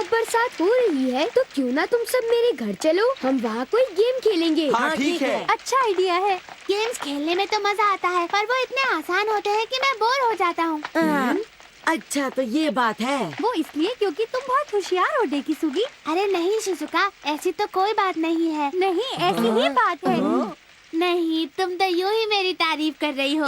अब बरसात हो रही है तो क्यों ना तुम सब मेरे घर चलो, हम वहाँ कोई गेम खेलेंगे। हाँ ठीक है। अच्छा आइडिया है। गेम्स खेलने में तो मजा आता है, पर वो इतने आसान होते हैं कि मैं बोर हो जाता हूँ। अच्छा तो ये बात है। वो इसलिए क्योंकि तुम बहुत होशियार हो डेकिसुगी। अरे नहीं शिजुका, ऐसी तो कोई बात नहीं है। नहीं, ऐसी ही बात है। नहीं, तुम तो यूं ही मेरी तारीफ कर रही हो।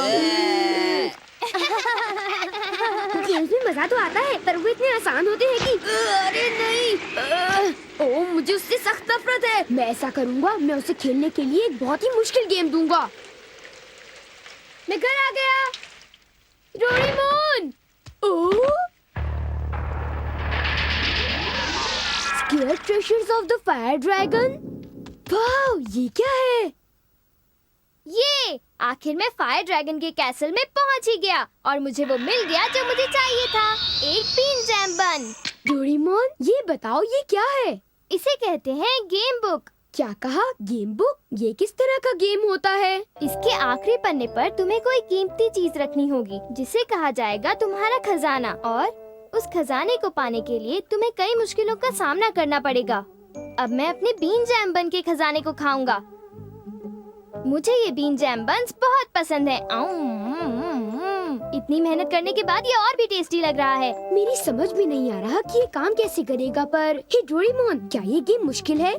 गेम्स में मजा तो आता है पर वो इतने आसान होते हैं कि अरे नहीं, ओह मुझे उससे सख्त नफरत है। मैं ऐसा करूँगा, मैं उसे खेलने के लिए एक बहुत ही मुश्किल गेम दूंगा। मैं घर आ गया। Doraemon. Oh square treasures of the fire dragon. वाह, ये क्या है? ये आखिर में फायर ड्रैगन के कैसल में पहुंच ही गया और मुझे वो मिल गया जो मुझे चाहिए था, एक बीन जैम बन। डोरेमोन, ये बताओ ये क्या है? इसे कहते हैं गेम बुक। क्या कहा? Game book? ये किस तरह का गेम होता है? इसके आखिरी पन्ने पर तुम्हें कोई कीमती चीज रखनी होगी जिसे कहा जाएगा तुम्हारा खजाना, और उस खजाने को पाने के लिए तुम्हें कई मुश्किलों का सामना करना पड़ेगा। अब मैं अपने बीन जैम बन के खजाने को खाऊंगा। मुझे ये बीन जैम बन्स बहुत पसंद है। इतनी मेहनत करने के बाद ये और भी टेस्टी लग रहा है। मेरी समझ भी नहीं आ रहा कि ये काम कैसे करेगा, पर हे डोरेमोन, क्या ये गेम मुश्किल है?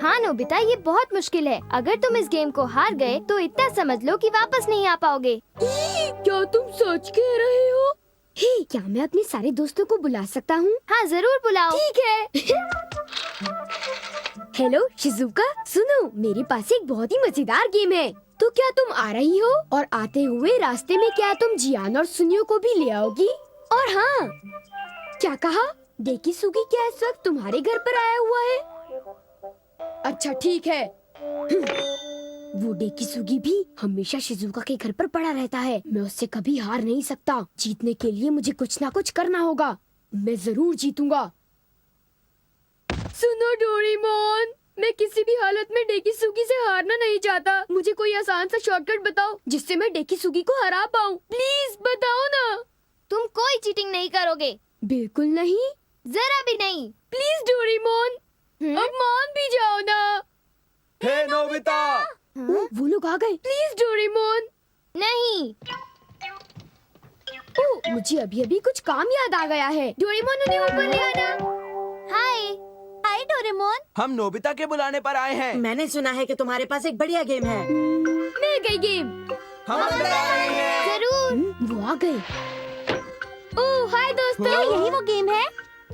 हाँ नोबिता, ये बहुत मुश्किल है। अगर तुम इस गेम को हार गए तो इतना समझ लो कि वापस नहीं आ पाओगे। क्या तुम सच कह रहे हो? हे, क्या मैं अपने सारे दोस्तों को बुला सकता हूँ? हाँ जरूर बुलाओ। ठीक है। हेलो शिजुका, सुनो, मेरे पास एक बहुत ही मजेदार गेम है। तो क्या तुम आ रही हो? और आते हुए रास्ते में क्या तुम जियान और सुनियो को भी ले आओगी? और हाँ, क्या कहा? डेकिसुगी क्या इस वक्त तुम्हारे घर पर आया हुआ है? अच्छा ठीक है। वो डेकिसुगी भी हमेशा शिजुका के घर पर पड़ा रहता है। मैं उससे कभी हार नहीं सकता। जीतने के लिए मुझे कुछ ना कुछ करना होगा। मैं जरूर जीतूंगा। सुनो डोरेमोन, मैं किसी भी हालत में डेकिसुगी से हारना नहीं चाहता। मुझे कोई आसान सा शॉर्टकट बताओ जिससे मैं डेकिसुगी को हरा पाऊँ। प्लीज बताओ ना। तुम कोई चीटिंग नहीं करोगे। बिल्कुल नहीं, जरा भी नहीं। प्लीज डोरेमोन, अब मान भी जाओ ना। हे नोबिता। वो लोग आ गए। Please Doraemon. नहीं। ओह, मुझे अभी अभी कुछ काम याद आ गया है। डोरेमोन, उन्हें ऊपर ले आना। हाय। Hi Doraemon. हम नोबिता के बुलाने पर आए हैं। मैंने सुना है कि तुम्हारे पास एक बढ़िया गेम है। मिल गई गेम। हम अंदर आ रहे हैं। जरूर। वो आ गए। ओह हाय दोस्तों। क्या यही वो गेम है?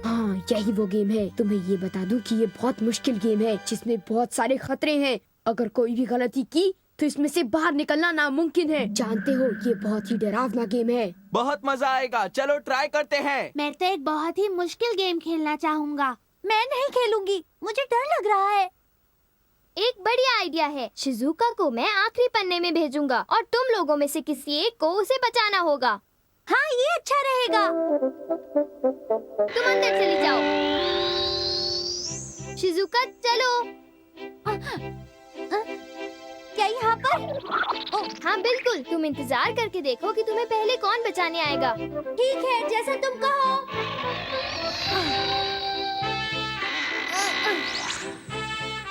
हाँ, यही वो गेम है। तुम्हें ये बता दूं कि ये बहुत मुश्किल गेम है जिसमें बहुत सारे खतरे हैं। अगर कोई भी गलती की तो इसमें से बाहर निकलना नामुमकिन है। जानते हो, ये बहुत ही डरावना गेम है। बहुत मजा आएगा, चलो ट्राई करते हैं। मैं तो एक बहुत ही मुश्किल गेम खेलना चाहूँगा। मैं नहीं खेलूंगी, मुझे डर लग रहा है। एक बढ़िया आइडिया है। शिजुका को मैं आखिरी पन्ने में भेजूंगा और तुम लोगों में से किसी एक को उसे बचाना होगा। हाँ, ये अच्छा रहेगा। तुम अंदर चली जाओ। शिजुका चलो। क्या यहाँ पर? ओ, हाँ बिल्कुल। तुम इंतजार करके देखो कि तुम्हें पहले कौन बचाने आएगा। ठीक है, जैसा तुम कहो।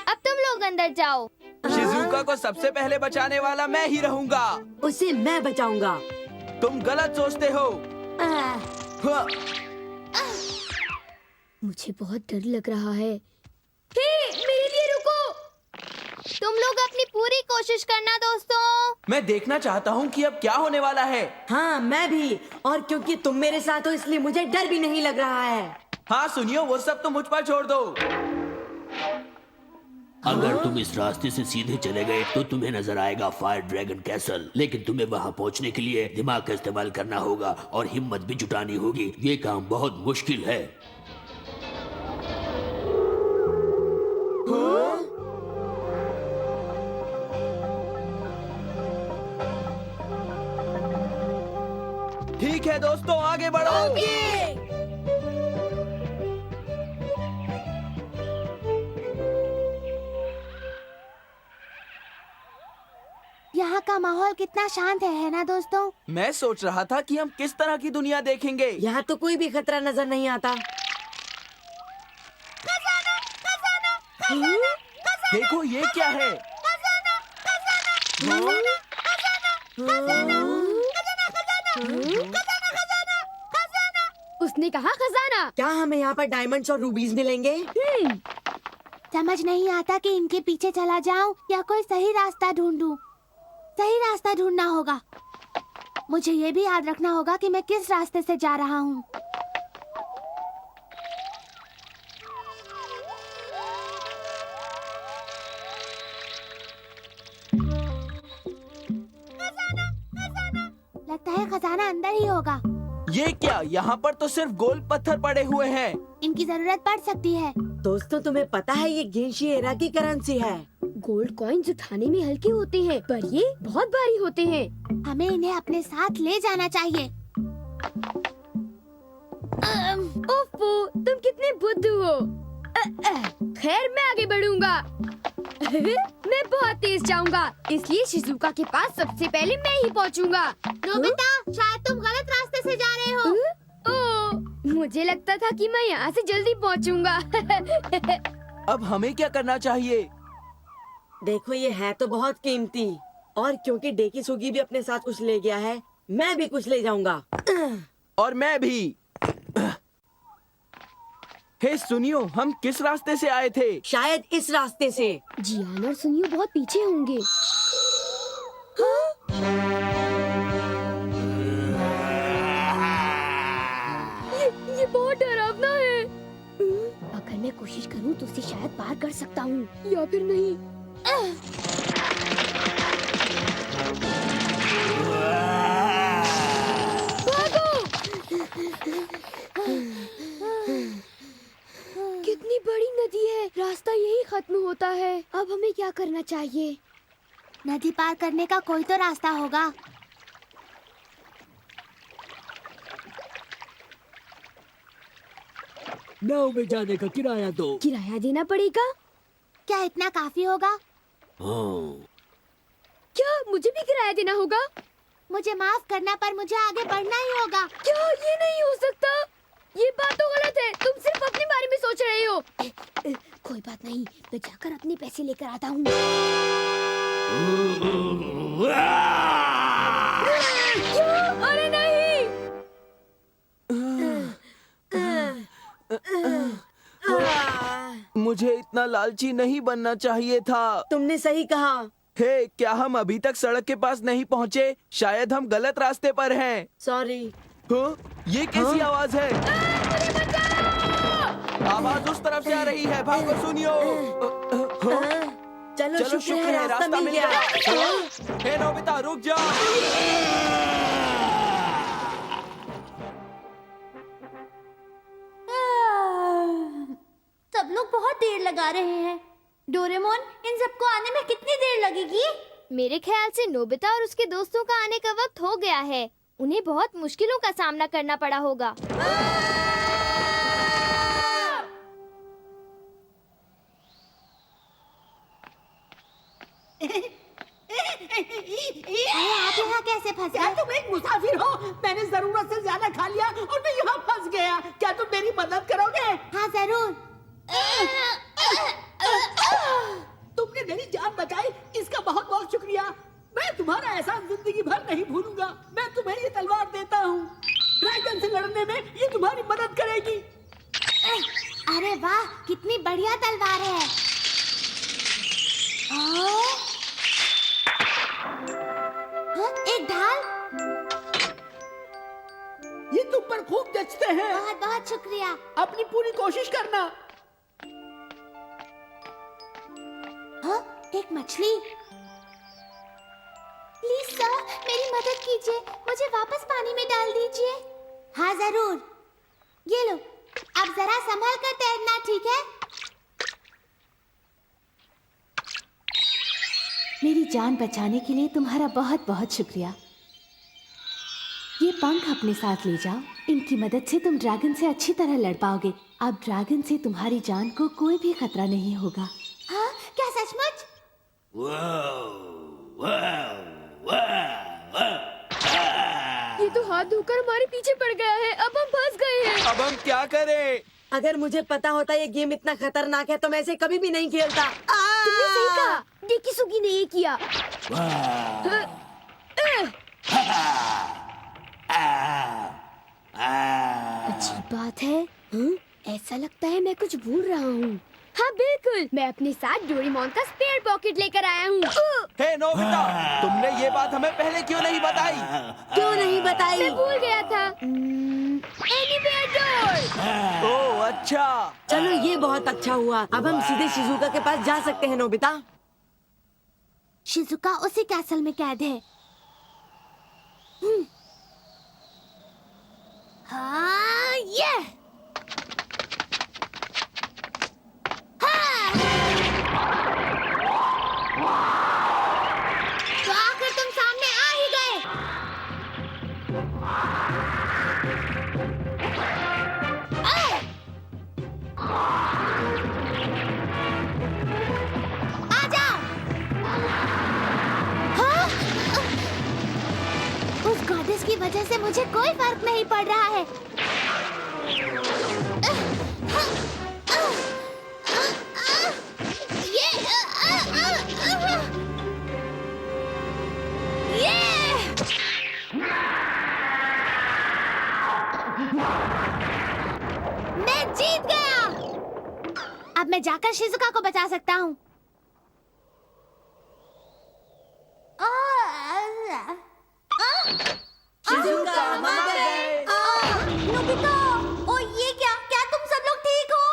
अब तुम लोग अंदर जाओ। शिजुका को सबसे पहले बचाने वाला मैं ही रहूंगा। उसे मैं बचाऊंगा। तुम गलत सोचते हो। हाँ। मुझे बहुत डर लग रहा है। हे, मेरे लिए रुको। तुम लोग अपनी पूरी कोशिश करना दोस्तों। मैं देखना चाहता हूँ कि अब क्या होने वाला है। हाँ मैं भी, और क्योंकि तुम मेरे साथ हो इसलिए मुझे डर भी नहीं लग रहा है। हाँ सुनियो, वो सब तो मुझ पर छोड़ दो। अगर तुम इस रास्ते से सीधे चले गए तो तुम्हें नजर आएगा फायर ड्रैगन कैसल, लेकिन तुम्हें वहां पहुंचने के लिए दिमाग का इस्तेमाल करना होगा और हिम्मत भी जुटानी होगी। ये काम बहुत मुश्किल है। ठीक है दोस्तों, आगे बढ़ो। यहाँ का माहौल कितना शांत है ना दोस्तों? मैं सोच रहा था कि हम किस तरह की दुनिया देखेंगे। यहाँ तो कोई भी खतरा नजर नहीं आता। देखो ये क्या है? उसने कहा खजाना। क्या हमें यहाँ पर डायमंड्स और रूबीज मिलेंगे? समझ नहीं आता कि इनके पीछे चला जाऊं या कोई सही रास्ता ढूंढूं। सही रास्ता ढूंढना होगा। मुझे ये भी याद रखना होगा कि मैं किस रास्ते से जा रहा हूँ। लगता है खजाना अंदर ही होगा। ये क्या? यहाँ पर तो सिर्फ गोल पत्थर पड़े हुए हैं। इनकी जरूरत पड़ सकती है। दोस्तों, तुम्हें पता है ये गेंशी एरा की करेंसी है। गोल्ड कॉइन्स उठाने में हल्के होते हैं, पर ये बहुत भारी होते हैं। हमें इन्हें अपने साथ ले जाना चाहिए। ओफो, तुम कितने बुद्धू हो। खैर, मैं आगे बढ़ूंगा। मैं बहुत तेज जाऊंगा, इसलिए शिजुका के पास सबसे पहले मैं ही पहुंचूंगा। नोबिता, शायद तुम गलत रास्ते से जा रहे हो। ओ, मुझे लगता था कि मैं यहाँ से जल्दी पहुंचूंगा। अब हमें क्या करना चाहिए? देखो, ये है तो बहुत कीमती, और क्योंकि डेकिसुगी भी अपने साथ कुछ ले गया है, मैं भी कुछ ले जाऊंगा। और मैं भी। हे सुनियो, हम किस रास्ते से आए थे? शायद इस रास्ते से। जियान और सुनियो बहुत पीछे होंगे। ये बहुत डरावना है। अगर मैं कोशिश करूं तो उसे शायद पार कर सकता हूं, या फिर नहीं। कितनी बड़ी नदी है, रास्ता यही खत्म होता है। अब हमें क्या करना चाहिए? नदी पार करने का कोई तो रास्ता होगा। नाव में जाने का किराया दो। किराया देना पड़ेगा? क्या इतना काफी होगा? हाँ। क्या मुझे भी किराया देना होगा? मुझे माफ करना, पर मुझे आगे बढ़ना ही होगा। क्या ये नहीं हो सकता? ये बात तो गलत है। तुम सिर्फ अपने बारे में सोच रहे हो। कोई बात नहीं, मैं जाकर अपने पैसे लेकर आता हूँ। क्यों? अरे नहीं। मुझे इतना लालची नहीं बनना चाहिए था। तुमने सही कहा। हे, क्या हम अभी तक सड़क के पास नहीं पहुँचे? शायद हम गलत रास्ते पर हैं। सॉरी। हाँ? ये कैसी आवाज है? आवाज उस तरफ से आ रही है, भागो सुनियो। चलो शुक्र है रास्ता मिल गया। हे नोबिता, रुक जाओ। सब लोग बहुत देर लगा रहे हैं। डोरेमोन, इन सबको आने में कितनी देर लगेगी? मेरे ख्याल से नोबिता और उसके दोस्तों का आने का वक्त हो गया है। उन्हें बहुत मुश्किलों का सामना करना पड़ा होगा। आप यहाँ कैसे फंस क्या गए? तुम एक मुसाफिर हो? मैंने जरूरत से ज्यादा खा लिया और मैं यहाँ फंस गया। क्या तुम मेरी मदद करोगे? हाँ जरूर। तुमने मेरी जान बचाई, इसका बहुत बहुत शुक्रिया। मैं तुम्हारा एहसान जिंदगी भर नहीं भूलूंगा। मैं तुम्हें ये तलवार देता हूँ। ड्रैगन से लड़ने में ये तुम्हारी मदद करेगी। अरे वाह, कितनी बढ़िया तलवार है। हाँ, एक ढाल। ये तुम पर खूब जचते हैं। बहुत बहुत शुक्रिया। अपनी पूरी कोशिश करना। हाँ, एक मछली। प्लीज सर, मेरी मदद कीजिए। मुझे वापस पानी में डाल दीजिए। हाँ जरूर। ये लो, अब जरा संभल कर तैरना, ठीक है? मेरी जान बचाने के लिए तुम्हारा बहुत बहुत शुक्रिया। ये पंख अपने साथ ले जाओ। इनकी मदद से तुम ड्रैगन से अच्छी तरह लड़ पाओगे। अब ड्रैगन से तुम्हारी जान को कोई भी खतरा नहीं होगा। हाँ, क्या सचमुच? ये तो हाथ धोकर हमारे पीछे पड़ गया है। अब हम फंस गए हैं। अब हम क्या करें? अगर मुझे पता होता ये गेम इतना खतरनाक है तो मैं इसे कभी भी नहीं खेलता। तुमने सही कहा, डेकिसुगी ने ये किया। अच्छी बात है। ऐसा लगता है मैं कुछ भूल रहा हूँ। हाँ बिल्कुल, मैं अपने साथ डोरेमोन का स्पेयर पॉकेट लेकर आया हूँ। हे नोबिता, तुमने ये बात हमें पहले क्यों नहीं बताई? क्यों नहीं बताई? मैं भूल गया था। Anywhere door. ओह अच्छा। चलो ये बहुत अच्छा हुआ। अब हम सीधे शिजुका के पास जा सकते हैं नोबिता। शिजुका उसी कैसल में कैद है। हाँ, ये तो आखिर तुम सामने आ ही गए। आ जाओ। हाँ? उस गॉडेस की वजह से मुझे कोई फर्क नहीं पड़ रहा है। मैं जीत गया। अब मैं जाकर शिजुका को बचा सकता हूँ। शिजुका मर गए। नोबिता, ओ ये क्या तुम सब लोग ठीक हो?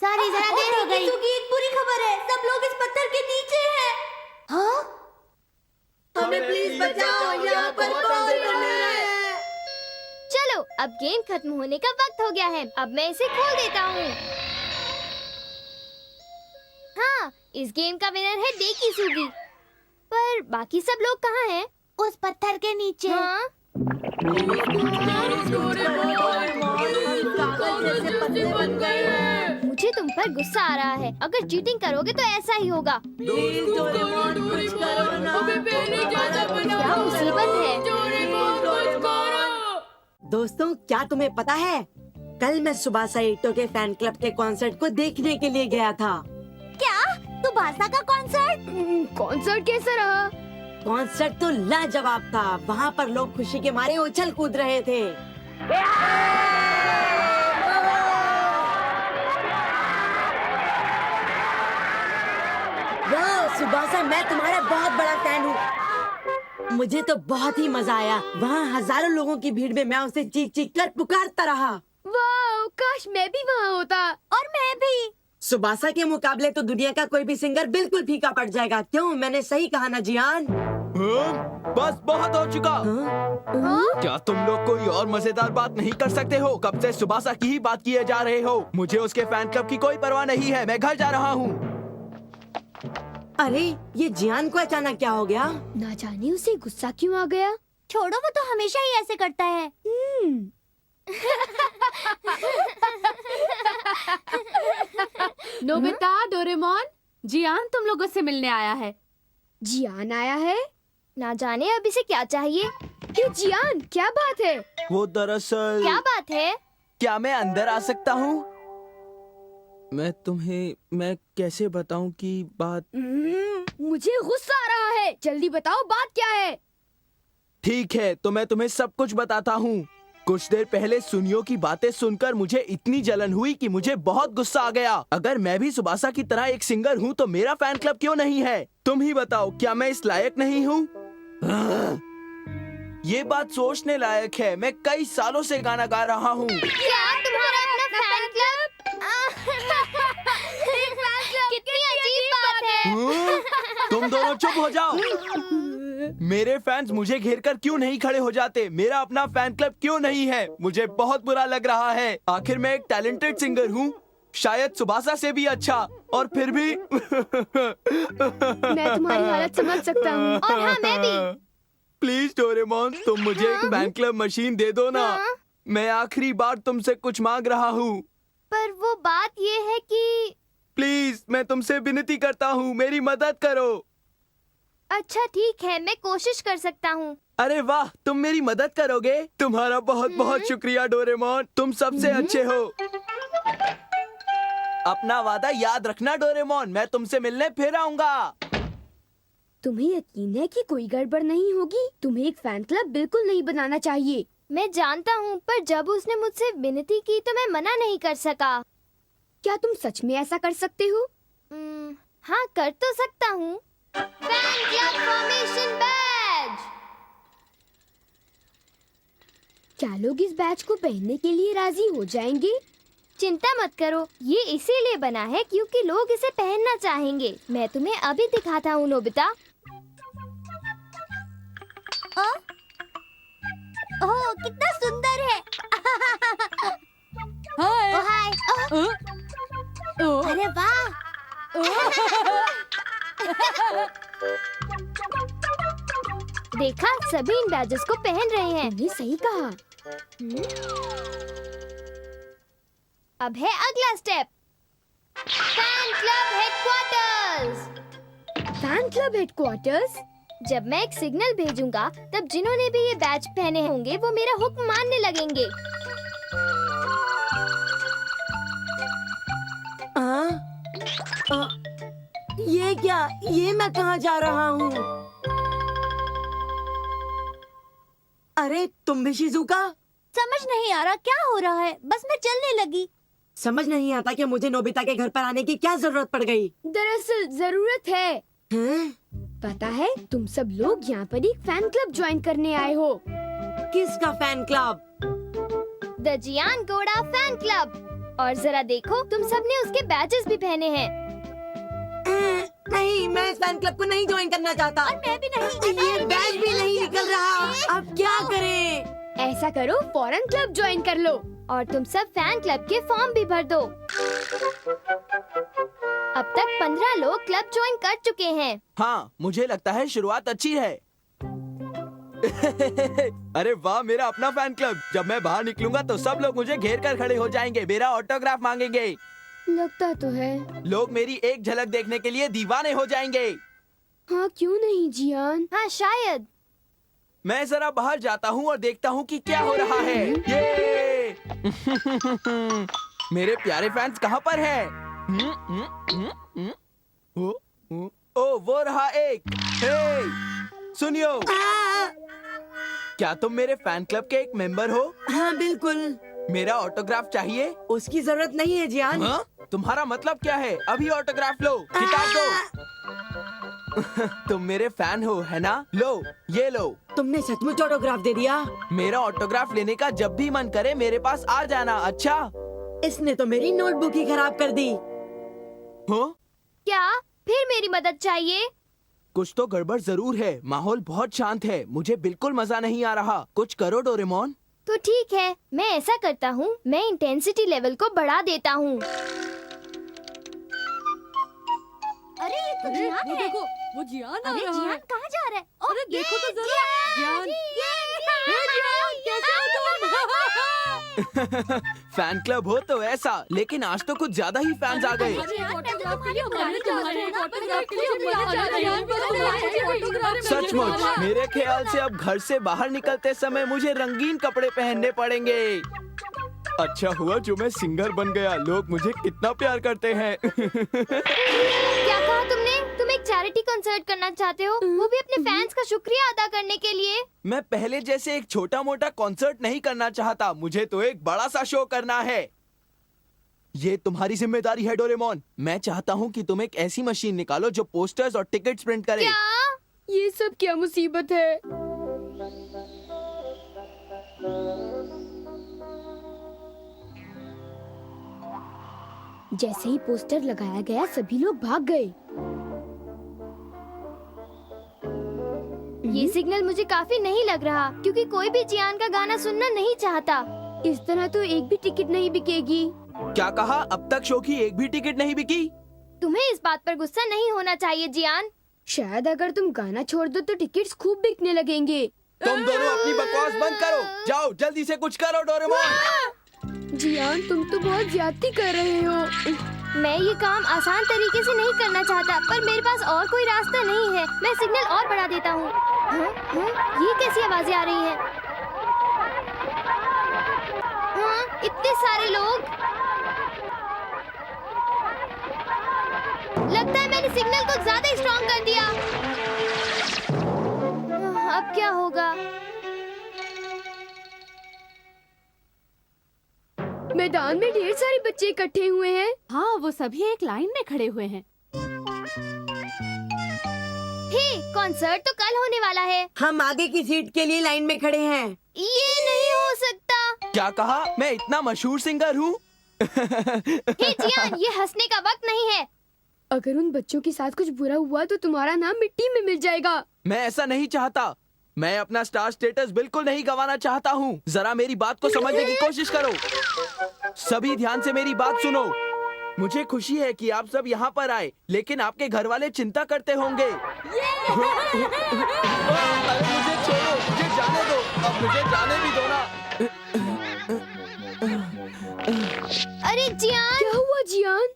सॉरी, जरा देर हो गई। एक बुरी खबर है, सब लोग इस पत्थर के नीचे हैं। हाँ? हमें प्लीज बचाओ, यहाँ पर कौन है? चलो अब गेम खत्म होने का वक्त हो गया है। अब मैं इसे खोल देता हूँ। हाँ, इस गेम का विनर है डेकिसुगी। पर बाकी सब लोग कहाँ हैं? उस पत्थर के नीचे। हाँ? मुझे तुम पर गुस्सा आ रहा है। अगर चीटिंग करोगे तो ऐसा ही होगा। क्या मुसीबत है? दोस्तों, क्या तुम्हें पता है, कल मैं सुबासा इटो के फैन क्लब के कॉन्सर्ट को देखने के लिए गया था। क्या? तुबासा का कॉन्सर्ट? कॉन्सर्ट कैसा रहा? कॉन्सर्ट तो लाजवाब था। वहाँ पर लोग खुशी के मारे उछल कूद रहे थे। वाह सुबासा, मैं तुम्हारा बहुत बड़ा फैन हूँ। मुझे तो बहुत ही मजा आया। वहाँ हजारों लोगों की भीड़ में मैं उसे चीख चीख कर पुकारता रहा। वाह, काश मैं भी वहाँ होता। और मैं भी। सुबासा के मुकाबले तो दुनिया का कोई भी सिंगर बिल्कुल फीका पड़ जाएगा। क्यों, मैंने सही कहा ना जियान? बस बहुत हो चुका। क्या तुम लोग कोई और मजेदार बात नहीं कर सकते हो? कब से सुबासा की ही बात किए जा रहे हो। मुझे उसके फैन क्लब की कोई परवाह नहीं है। मैं घर जा रहा हूँ। अरे, ये जियान को अचानक क्या हो गया? ना जाने उसे गुस्सा क्यों आ गया। छोड़ो, वो तो हमेशा ही ऐसे करता है। नोबिता, डोरेमोन, जियान तुम लोगों से मिलने आया है। जियान आया है? ना जाने अब इसे क्या चाहिए। क्यों जियान, क्या बात है? वो दरअसल क्या बात है? क्या मैं अंदर आ सकता हूँ? मैं कैसे बताऊँ कि बात। मुझे गुस्सा आ रहा है। जल्दी बताओ बात क्या है। ठीक है, तो मैं तुम्हें सब कुछ बताता हूँ। कुछ देर पहले सुनियो की बातें सुनकर मुझे इतनी जलन हुई कि मुझे बहुत गुस्सा आ गया। अगर मैं भी सुबासा की तरह एक सिंगर हूँ तो मेरा फैन क्लब क्यों नहीं है? तुम ही बताओ, क्या मैं इस लायक नहीं हूँ? ये बात सोचने लायक है। मैं कई सालों से गाना गा रहा हूँ। क्या तुम्हारा अपना फैन क्लब? कितनी अजीब बात है। तुम दोनों चुप हो जाओ। मेरे फैंस मुझे घेरकर क्यों नहीं खड़े हो जाते? मेरा अपना फैन क्लब क्यों नहीं है? मुझे बहुत बुरा लग रहा है। आखिर मैं एक टैलेंटेड सिंगर हूँ, शायद सुबासा से भी अच्छा, और फिर भी मैं तुम्हारी हालत समझ सकता हूँ। और हाँ, मैं भी। प्लीज डोरेमोन, तुम मुझे एक फैन क्लब मशीन दे दो ना। मैं आखिरी बार तुमसे कुछ मांग रहा हूँ। पर वो बात ये है कि प्लीज, मैं तुमसे विनती करता हूँ, मेरी मदद करो। अच्छा ठीक है, मैं कोशिश कर सकता हूँ। अरे वाह, तुम मेरी मदद करोगे? तुम्हारा बहुत बहुत शुक्रिया डोरेमोन, तुम सबसे अच्छे हो। अपना वादा याद रखना डोरेमोन, मैं तुमसे मिलने फिर आऊंगा। तुम्हें यकीन है कि कोई गड़बड़ नहीं होगी? तुम्हें एक फैन क्लब बिल्कुल नहीं बनाना चाहिए। मैं जानता हूँ, पर जब उसने मुझसे विनती की तो मैं मना नहीं कर सका। क्या तुम सच में ऐसा कर सकते हो? हाँ, कर तो सकता हूँ। Fan club formation badge. क्या लोग इस बैच को पहनने के लिए राजी हो जाएंगे? चिंता मत करो, ये इसीलिए बना है क्योंकि लोग इसे पहनना चाहेंगे। मैं तुम्हें अभी दिखाता हूँ नोबिता। ओह, कितना सुंदर है। हाय। अरे वाह। देखा, सभी इन बैजेस को पहन रहे हैं। तुमने सही कहा। अब है अगला step, fan club headquarters. Fan club headquarters? जब मैं एक सिग्नल भेजूंगा, तब जिन्होंने भी ये बैज पहने होंगे वो मेरा हुक्म मानने लगेंगे। ये क्या? ये मैं कहाँ जा रहा हूँ? अरे तुम भी शिजुका? समझ नहीं आ रहा क्या हो रहा है, बस मैं चलने लगी। समझ नहीं आता कि मुझे नोबिता के घर पर आने की क्या जरूरत पड़ गई। दरअसल जरूरत है। हैं? पता है, तुम सब लोग यहाँ पर एक फैन क्लब ज्वाइन करने आए हो। किसका फैन क्लब? द जियान घोड़ा फैन क्लब। और जरा देखो, तुम सबने उसके बैजेस भी पहने हैं। नहीं, मैं इस फैन क्लब को नहीं ज्वाइन करना चाहता। और मैं भी नहीं। ये बैज भी नहीं निकल रहा। अब क्या करें? ऐसा करो, फौरन क्लब ज्वाइन कर लो। और तुम सब फैन क्लब के फॉर्म भी भर दो। अब तक 15 लोग क्लब ज्वाइन कर चुके हैं। हाँ, मुझे लगता है शुरुआत अच्छी है। अरे वाह, मेरा अपना फैन क्लब। जब मैं बाहर निकलूंगा तो सब लोग मुझे घेर कर खड़े हो जाएंगे, मेरा ऑटोग्राफ मांगेंगे। लगता तो है। लोग मेरी एक झलक देखने के लिए दीवाने हो जाएंगे। हाँ, क्यों नहीं जियान? हाँ, शायद। मैं जरा बाहर जाता हूँ और देखता हूँ कि क्या हो रहा है। ये मेरे प्यारे फैंस कहाँ पर हैं? ओ, वो रहा एक। हे, सुनियो, क्या तुम मेरे फैन क्लब के एक मेंबर हो? हाँ बिल्कुल। मेरा ऑटोग्राफ चाहिए। उसकी जरूरत नहीं है जियान। हाँ? तुम्हारा मतलब क्या है? अभी ऑटोग्राफ लो, किताब दो। तुम मेरे फैन हो, है ना? लो, ये लो। तुमने सचमुच ऑटोग्राफ दे दिया? मेरा ऑटोग्राफ लेने का जब भी मन करे मेरे पास आ जाना। अच्छा? इसने तो मेरी नोटबुक ही खराब कर दी। हो? क्या फिर मेरी मदद चाहिए? कुछ तो गड़बड़ जरूर है। माहौल बहुत शांत है, मुझे बिल्कुल मजा नहीं आ रहा। कुछ करो डोरेमोन। तो ठीक है, मैं ऐसा करता हूँ, मैं इंटेंसिटी लेवल को बढ़ा देता हूँ। अरे ये तो जियान है। वो जियान आ अरे रहा है। जियान कहाँ जा रहा है? अरे देखो तो जरा। जियान, कैसे हो तुम? फैन क्लब हो तो ऐसा, लेकिन आज तो कुछ ज्यादा ही फैंस आ गए। सचमुच, मेरे ख्याल से अब घर से बाहर निकलते समय मुझे रंगीन कपड़े पहनने पड़ेंगे। अच्छा हुआ जो मैं सिंगर बन गया, लोग मुझे कितना प्यार करते हैं। क्या कहा तुमने? तुम एक चैरिटी कंसर्ट करना चाहते हो, वो भी अपने फैंस का शुक्रिया अदा करने के लिए? मैं पहले जैसे एक छोटा मोटा कॉन्सर्ट नहीं करना चाहता, मुझे तो एक बड़ा सा शो करना है। ये तुम्हारी जिम्मेदारी है डोरेमोन। मैं चाहता हूँ कि तुम एक ऐसी मशीन निकालो जो पोस्टर्स और टिकट्स प्रिंट करे। क्या? ये सब क्या मुसीबत है? जैसे ही पोस्टर लगाया गया, सभी लोग भाग गए। ये सिग्नल मुझे काफी नहीं लग रहा, क्योंकि कोई भी जियान का गाना सुनना नहीं चाहता। इस तरह तो एक भी टिकट नहीं बिकेगी। क्या कहा? अब तक शो की एक भी टिकट नहीं बिकी? तुम्हें इस बात पर गुस्सा नहीं होना चाहिए जियान। शायद अगर तुम गाना छोड़ दो तो टिकट्स खूब बिकने लगेंगे। तुम दोनों अपनी बकवास बंद करो, जाओ जल्दी से कुछ करो डोरेमोन। जियान, तुम तो बहुत ज्यादती कर रहे हो। मैं ये काम आसान तरीके से नहीं करना चाहता, पर मेरे पास और कोई रास्ता नहीं है। मैं सिग्नल और बढ़ा देता हूँ। ये कैसी आवाजें आ रही हैं? हाँ, इतने सारे लोग। लगता है मैंने सिग्नल को ज्यादा स्ट्रॉन्ग कर दिया। अब क्या होगा? मैदान में ढेर सारे बच्चे इकट्ठे हुए हैं। हाँ, वो सभी एक लाइन में खड़े हुए हैं। हे, कॉन्सर्ट तो कल होने वाला है। हम आगे की सीट के लिए लाइन में खड़े हैं। ये नहीं हो सकता। क्या कहा? मैं इतना मशहूर सिंगर हूँ? हे जियान, ये हंसने का वक्त नहीं है। अगर उन बच्चों के साथ कुछ बुरा हुआ तो तुम्हारा नाम मिट्टी में मिल जाएगा। मैं ऐसा नहीं चाहता। मैं अपना स्टार स्टेटस बिल्कुल नहीं गंवाना चाहता हूँ। जरा मेरी बात को समझने की कोशिश करो। सभी ध्यान से मेरी बात सुनो। मुझे खुशी है कि आप सब यहाँ पर आए, लेकिन आपके घर वाले चिंता करते होंगे। अरे मुझे छोड़ो, मुझे जाने दो। अब मुझे जाने भी दो ना। अरे जियान, क्या हुआ जियान?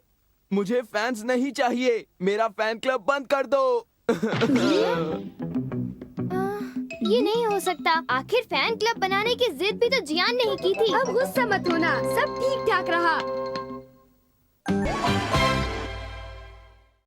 मुझे फैंस नहीं चाहिए। मेरा फैन क्लब बंद कर दो। ये नहीं हो सकता। आखिर फैन क्लब बनाने की जिद भी तो जियान ने ही की थी। अब गुस्सा मत होना, सब ठीक ठाक रहा।